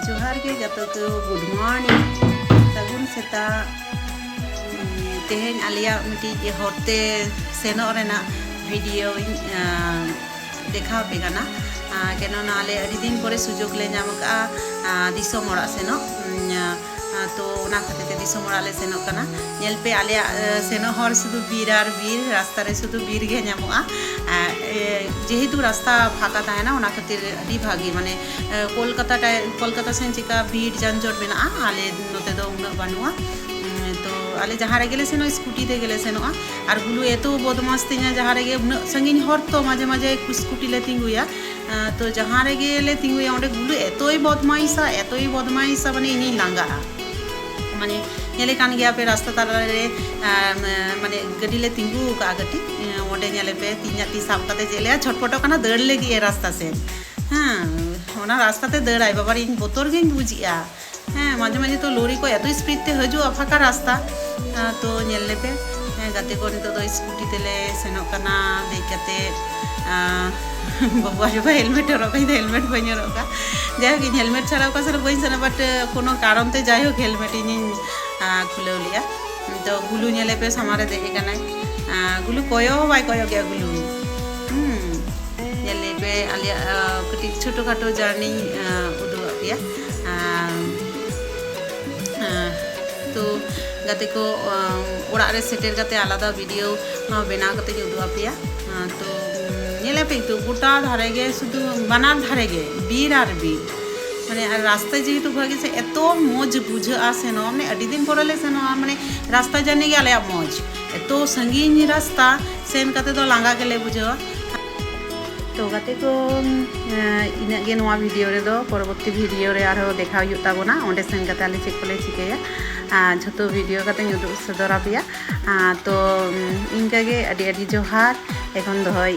जोहार के जतो को गुड मॉर्निंग सगुन सेता तेहेन आलिया मिटी हरते सेनो रेना वीडियो देखा पेगाना केनना आले अड़ी दिन परे सुजोग ले नाम का दिसोम ओड़ा सेनो तो ओना खातिर ते दिसोम ओड़ा ले सेनो कना नेल पे आलिया सेनो हर सुदु बीर आर बीर रास्ता रे सुदु बीर गे नामोआ जेहेतु रास्ता फाका ताहेना ओना खातिर अड़ी भागी माने कोलकाता सेन चिका बीर जानजट मेना आले नोते दो उना बानुआ तो आले जहाँ रेगेले सेनो स्कूटी ते गेले सेनोआ और गुलू एतो बदमाश तिना जहाँ रेगे उना संगिन हर तो माजे माजे स्कूटी ले तिंगुया तो जहाँ रेगेले तिंगुया ओंडे गुलू एतोई बदमाइसा माने इनी लांगा माने नेले कान गया पे रास्ता ताला रे माने गड्डी ले तिंगु का गटी ओंडे नेले पे तिना ती साब काते जेले छटपटो काना दड़ लेगी ए रास्ता से हाँ ओना रास्ता ते दड़ आइ बाबार इन बोतर गेन बुझिया हाँ माजे माजे तो लोरी को एतो स्पीड ते हजू फाका रास्ता तो नेले पे गाते को नितो दो स्कूटी तेले सेनो कना देखते बाबू आजो हेलमेट रखा हेलमेट बनी रखा जाए कि हेलमेट छाड़ा का सर बन सना बट कोनो कारण ते जाए हेलमेट इन खुले लिया तो गुलू नेले पे सामारे देखे कना गुलू कोयो बाय कोयो गया गुलू नेले पे आलिया कटी छोटो खाटो जर्नी उदु आपिया तो गाते को ओड़ा रे सेटेर गाते आलादा वीडियो बेना गाते उदु आपिया तो नेले पे तो गोटा धारे गे शुधु बानार धारे गे बीर आर बीर माने रास्ता जेहेतु भागे से एतो मौज बुझा सेनो माने अड़ी दिन परेले सेनो माने रास्ता जाने गे आले मौज एतो संगीन रास्ता सेन काते तो लांगा गेले बुझा तो गाते को इना गे नोआ वीडियो रे दो परवर्ती वीडियो रे आरो देखा हुयु ताबोना ओंडे सेन काते आले चेक कोले चिकेया झोतो वीडियो काते उदुग सदरा पेया तो इनका गे अड़ी जोहार एखन दोहई